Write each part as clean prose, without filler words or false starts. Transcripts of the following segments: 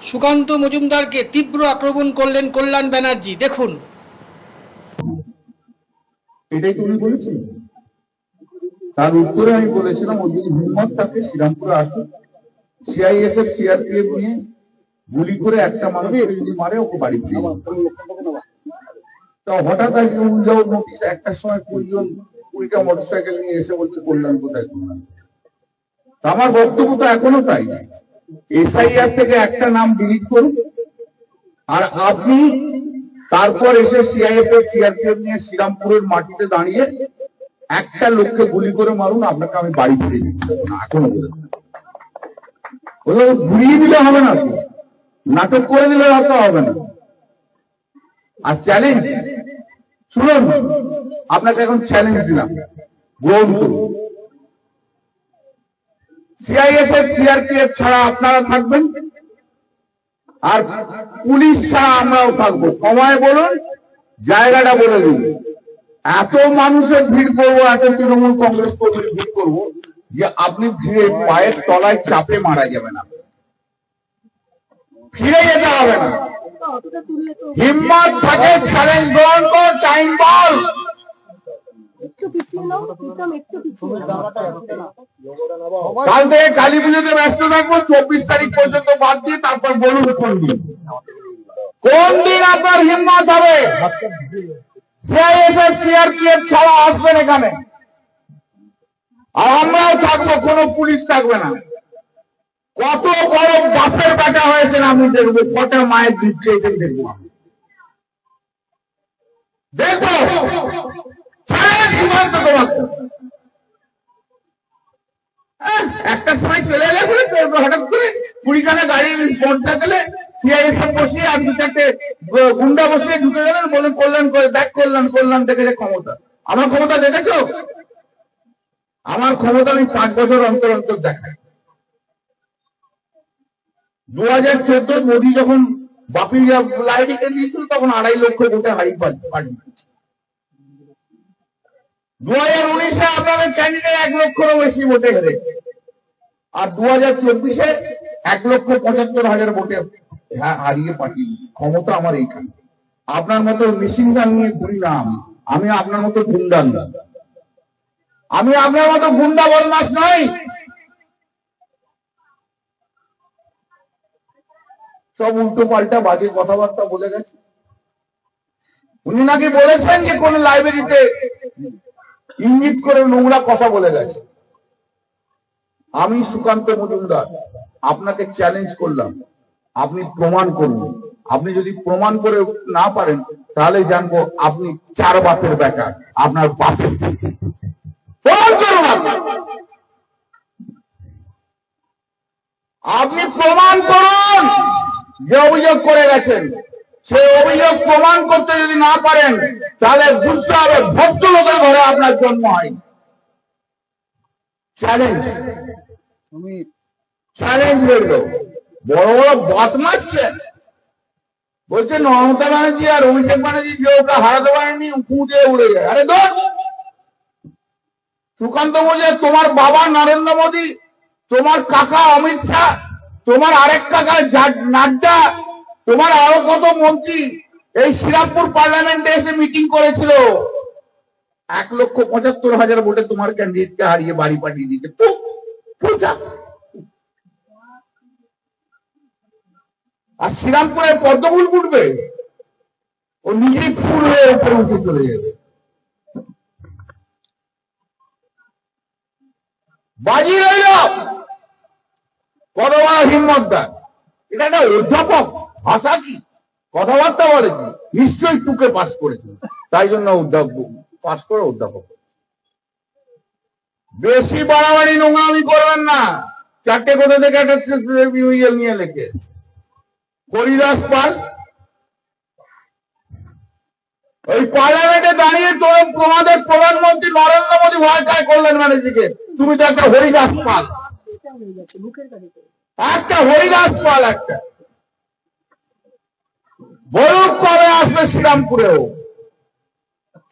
সুকান্ত মজুমদারকে তীব্র আক্রমণ করলেন কল্যাণ ব্যানার্জি। দেখুন। এটাই তুমি বলেছিলে। তার উত্তরে আমি বলেছিলাম ও যদি হিম্মত থাকে শ্রীরামপুরে আসুক, সিআইএসএফ সিআরপিএফ নিয়ে গুলি করে একটা মানুষকে যদি মারে ওকে বাড়ি ফিরে তা হঠাৎ আজ উল্টাও নোটিশ একটার সময় 20টা মোটরসাইকেল নিয়ে এসে বলছে কল্যাণ কোথায় কল্যাণ। আমার বক্তব্য তো এখনো তাই, এসআইআর থেকে একটা নাম ডিলিট করুন আর আপনি তারপর এসে সিআইএসএফ সিআরপিএফ নিয়ে শ্রীরামপুরের মাটিতে দাঁড়িয়ে একটা লোককে গুলি করে মারুন, আপনাকে আমি বাড়ি ফিরে দিতে দেবো না। এখনো বলে ঘুরিয়ে দিলে হবে না, নাটক করে দিলে হয়তো হবে না। আর চ্যালেঞ্জ শুনুন, আপনাকে এখন চ্যালেঞ্জ দিলাম, গ্রহণ করুন। সিআইএসএফ সিআরপিএফ ছাড়া আপনারা থাকবেন আর পুলিশ ছাড়া আমরাও থাকবো। সময় বলুন, জায়গাটা বলে দিন। এত মানুষের ভিড় করবো, এত তৃণমূল কংগ্রেস কর্মীর ভিড় করবো যে আপনি ভিড়ে পায়ের তলায় চাপে মারা যাবেন, ফিরে যেতে হবে না। হিম্মত থাকে চ্যালেঞ্জ গ্রহণ কর, টাইম বল। কাল থেকে কালী পুজোতে ব্যস্ত থাকবো, 24 তারিখ পর্যন্ত বাদ দিয়ে তারপর বলুন কোন দিন আপনার হিম্মত হবে সিআইএসএফ সিআরপিএফ ছাড়া আসবেন এখানে। আর আমরাও থাকবো, কোনো পুলিশ থাকবে না। কত বড় বাপের বেটা হয়েছেন আমি দেখবো, কটা মায়ের দুধ খেয়েছেন দেখবো, দেখবো একটা সময় চলে এলে হঠাৎ করে 20খানা গাড়ি পৌঁছা গেলে সিআইএসএফ বসিয়ে আর 2-4টে গুন্ডা বসিয়ে ঢুকে গেলেন, বলে কল্যাণ করে দেখ, কল্যাণ কল্যাণ দেখেছে ক্ষমতা। আমার ক্ষমতা দেখেছো? আমার ক্ষমতা আমি 5 বছর অন্তর অন্তর দেখাই। 2014 মোদী যখন বাপি লাইটিকে দিয়েছিল তখন 2.5 লক্ষ ভোটে হারিয়ে পার্টি। 2019-এ আপনাদের ক্যান্ডিডেট 1 লক্ষেরও বেশি ভোটে হেরেছে, আর 2024-এ 1,75,000 ভোটে হারিয়ে পার্টি। ক্ষমতা আমার এইখানে। আপনার মতো মেশিন গান নিয়ে ঘুরি না আমি আপনার মতো গুন্ডা না, আমি আপনার মতো গুন্ডা বদমাশ নই। সব উল্টো পাল্টা বাজে কথাবার্তা বলে গেছে। উনি নাকি বলেছেন যে কোন লাইব্রেরিতে ইঙ্গিত করে নোংরা কথা বলে গেছে। আমি সুকান্ত মজুমদার আপনাকে চ্যালেঞ্জ করলাম, আপনি প্রমাণ করুন। আপনি যদি প্রমাণ করে না পারেন তাহলে জানবো আপনি 4 বাপের বেটা, আপনার বাপের প্রমাণ করুন। আপনি প্রমাণ করুন যে অভিযোগ করে গেছেন, সে অভিযোগ প্রমাণ করতে যদি না পারেন তাহলে বুঝতে হবে ভদ্রলোকের ঘরে আপনার জন্ম হয়। চ্যালেঞ্জ চ্যালেঞ্জ রইল। বড় বড় বাত মারছেন, বলছেন মমতা ব্যানার্জি আর অভিষেক ব্যানার্জি যে ওটা হারাতে পারেনি, উঁচে উড়ে যায়। আরে ধর সুকান্ত মজুমদার, তোমার বাবা নরেন্দ্র মোদী, তোমার কাকা অমিত শাহ, তোমার আরেক কাকা নাড্ডা, তোমার আরো কত মন্ত্রী এই শ্রীরামপুর পার্লামেন্টে এসে মিটিং করেছিল। 1,75,000 ভোটে তোমার ক্যান্ডিডেটকে হারিয়ে বাড়ি পাঠিয়ে দিতে। আর শ্রীরামপুরে পদ্মফুল ফুটবে, ও নিজেই ফুল হয়ে উপরে উঠে চলে যাবে। বাজি রইল কত বড় হিম্মতদার। এটা একটা অধ্যাপক, ভাষা কি কথাবার্তা বলে কি? নিশ্চয়ই টুকে পাস করেছে, তাই জন্য পাস করে অধ্যাপক। বেশি বাড়াবাড়ি নোংরামি করবেন না। 4টে কোথা থেকে একটা নিয়ে লেখে হরিদাস পাল ওই পার্লামেন্টে দাঁড়িয়ে তোমাদের প্রধানমন্ত্রী নরেন্দ্র মোদী ভয় খায় কল্যাণ ব্যানার্জিকে। তুমি তো একটা হরিদাস পাল, একটা হরিদাস পাল। একটা বলুক কবে আসবে শ্রীরামপুরেও।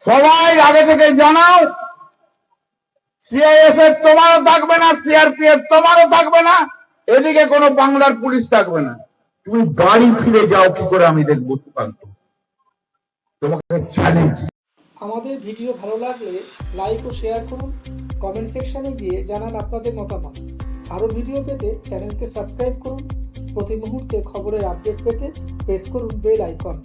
সবাই আগে থেকে জানাও, সিআইএসএফ তোমারও থাকবে না, সিআরপিএফ তোমারও থাকবে না, এদিকে কোনো বাংলার পুলিশ থাকবে না। তুমি বাড়ি ফিরে যাও কি করে আমি দেখবো সুকান্ত, তোমাকে চ্যালেঞ্জ। আমাদের ভিডিও ভালো লাগলে লাইক ও শেয়ার করুন, কমেন্ট সেকশনে গিয়ে জানান আপনাদের মতামত। আরও ভিডিও পেতে চ্যানেলকে সাবস্ক্রাইব করুন। প্রতি মুহূর্তে খবরের আপডেট পেতে প্রেস করুন বেল আইকন।